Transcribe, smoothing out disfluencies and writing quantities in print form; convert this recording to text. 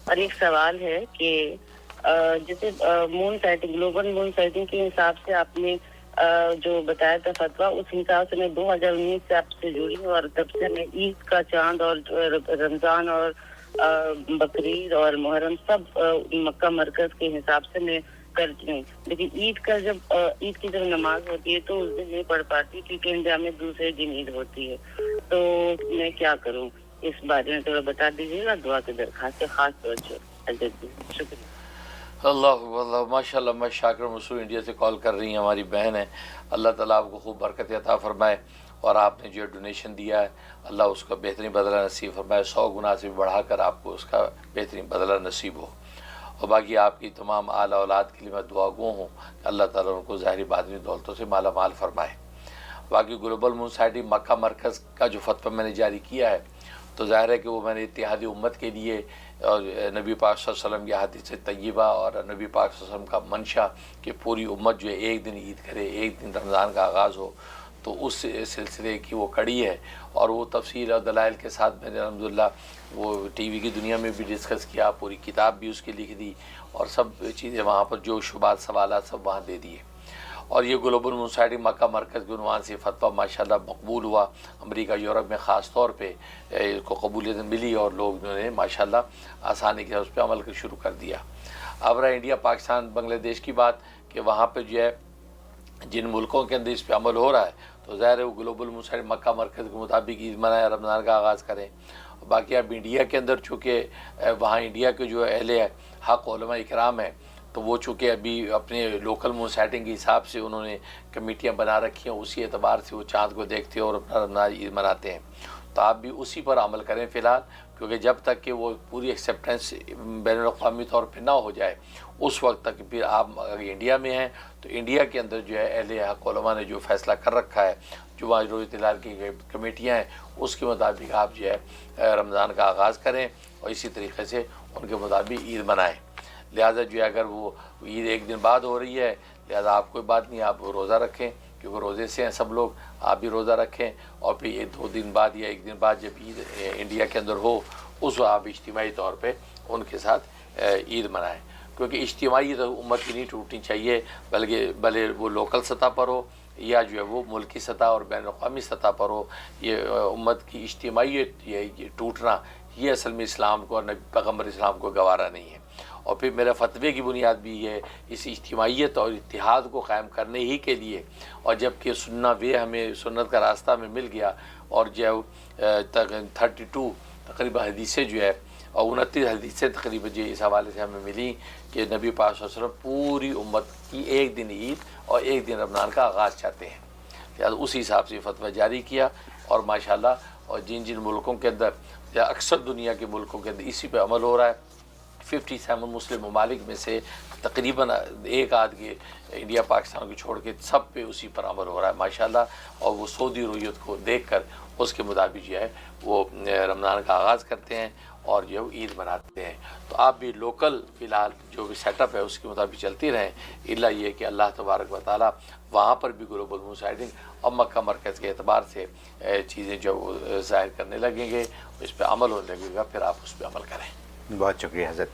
اور ایک سوال ہے کہ جیسے مون سائٹنگ، گلوبل مون سائٹنگ کے حساب سے آپ نے جو بتایا تھا فتویٰ، اس حساب سے میں 2019 سے آپ سے جڑی ہوں، اور تب سے میں عید کا چاند اور رمضان اور بقرعید اور محرم سب مکہ مرکز کے حساب سے میں کرتی ہوں، لیکن عید کا عید کی جب نماز ہوتی ہے تو اس دن نہیں پڑھ پاتی کیونکہ انڈیا میں دوسرے دن عید ہوتی ہے، تو میں کیا کروں؟ اس بارے میں تھوڑا بتا دیجیے گا، دعا کی درخواست ہے، خاص طور سے حضرت جی، شکریہ۔ اللہ ماشاء اللہ، میں شاکر مسعود انڈیا سے کال کر رہی ہیں، ہماری بہن ہے، اللہ تعالیٰ آپ کو خوب برکت عطا فرمائے، اور آپ نے جو ڈونیشن دیا ہے اللہ اس کا بہترین بدلہ نصیب فرمائے، 100 گنا سے بھی بڑھا کر آپ کو اس کا بہترین بدلہ نصیب ہو، اور باقی آپ کی تمام آل اولاد کے لیے میں دعا گو ہوں کہ اللہ تعالیٰ ان کو ظاہری باطنی دولتوں سے مالا مال فرمائے۔ باقی گلوبل مون سائٹنگ مکہ مرکز کا جو فتویٰ میں نے جاری کیا ہے، تو ظاہر ہے کہ وہ میں نے اتحادی امت کے لیے، اور نبی پاک صلی اللہ علیہ وسلم کی حدیث طیبہ اور نبی پاک صلی اللہ علیہ وسلم کا منشا کہ پوری امت جو ہے ایک دن عید کرے، ایک دن رمضان کا آغاز ہو، تو اس سلسلے کی وہ کڑی ہے، اور وہ تفصیل اور دلائل کے ساتھ میں نے الحمدللہ وہ ٹی وی کی دنیا میں بھی ڈسکس کیا، پوری کتاب بھی اس کی لکھ دی، اور سب چیزیں وہاں پر جو شبہات سوالات سب وہاں دے دیے، اور یہ گلوبل مون سائٹنگ مکہ مرکز کے عنوان سے فتویٰ ماشاءاللہ مقبول ہوا، امریکہ یورپ میں خاص طور پہ اس کو قبولیت ملی، اور لوگ نے ماشاءاللہ آسانی کے اس پہ عمل شروع کر دیا۔ اب رہا انڈیا پاکستان بنگلہ دیش کی بات، کہ وہاں پہ جو ہے جن ملکوں کے اندر اس پہ عمل ہو رہا ہے، تو ظاہر ہے وہ گلوبل مون سائٹنگ مکہ مرکز کے مطابق عید منائے، رمضان کا آغاز کریں۔ باقی اب انڈیا کے اندر چونکہ وہاں انڈیا کے جو اہل حق علماء اکرام ہیں، تو وہ چونکہ ابھی اپنے لوکل مون سائٹنگ کے حساب سے انہوں نے کمیٹیاں بنا رکھی ہیں، اسی اعتبار سے وہ چاند کو دیکھتے ہیں اور اپنا رمضان عید مناتے ہیں، تو آپ بھی اسی پر عمل کریں فی الحال، کیونکہ جب تک کہ وہ پوری ایکسیپٹنس بین الاقوامی طور پہ نہ ہو جائے، اس وقت تک پھر آپ اگر انڈیا میں ہیں تو انڈیا کے اندر جو ہے اہل حق علماء نے جو فیصلہ کر رکھا ہے، جو وہاں روزہ ہلال کی کمیٹیاں ہیں، اس کے مطابق آپ جو ہے رمضان کا آغاز کریں، اور اسی طریقے سے ان کے مطابق عید منائیں۔ لہٰذا جو ہے اگر وہ عید ایک دن بعد ہو رہی ہے، لہٰذا آپ کوئی بات نہیں، آپ روزہ رکھیں، کیونکہ روزے سے ہیں سب لوگ، آپ بھی روزہ رکھیں، اور پھر یہ 2 دن بعد یا 1 دن بعد جب عید انڈیا کے اندر ہو، اس وقت آپ اجتماعی طور پہ ان کے ساتھ عید منائیں، کیونکہ اجتماعی تو امت کی نہیں ٹوٹنی چاہیے، بلکہ بھلے وہ لوکل سطح پر ہو یا جو ہے وہ ملکی سطح اور بین الاقوامی سطح پر ہو، یہ امت کی اجتماعیت یہ ٹوٹنا، یہ اصل میں اسلام کو اور نبی پیغمبر اسلام کو گوارا نہیں ہے، اور پھر میرا فتوے کی بنیاد بھی یہ اس اجتماعیت اور اتحاد کو قائم کرنے ہی کے لیے، اور جب کہ ہمیں سنت کا راستہ میں مل گیا، اور جو 32 تقریباً حدیثیں جو ہے، اور 29 حدیثیں تقریباً جو اس حوالے سے ہمیں ملی کہ نبی پاک صلی اللہ علیہ وسلم پوری امت کی ایک دن عید اور ایک دن رمضان کا آغاز چاہتے ہیں، لہٰذا اسی حساب سے فتویٰ جاری کیا، اور ماشاءاللہ اور جن ملکوں کے اندر یا اکثر دنیا کے ملکوں کے اندر اسی پہ عمل ہو رہا ہے، 57 مسلم ممالک میں سے تقریباً ایک آدھ کے انڈیا پاکستان کو چھوڑ کے سب پہ اسی پر عمل ہو رہا ہے ماشاءاللہ، اور وہ سعودی رویت کو دیکھ کر اس کے مطابق جو ہے وہ رمضان کا آغاز کرتے ہیں اور جو ہے وہ عید مناتے ہیں، تو آپ بھی لوکل فی الحال جو بھی سیٹ اپ ہے اس کے مطابق چلتی رہیں، الا یہ کہ اللہ تبارک و تعالیٰ وہاں پر بھی گلوبل مون سائٹنگ اور مکہ مرکز کے اعتبار سے چیزیں جو ظاہر کرنے لگیں گے، اس پہ عمل ہونے لگے گا، پھر آپ اس پہ عمل کریں۔ بہت شکریہ حضرت۔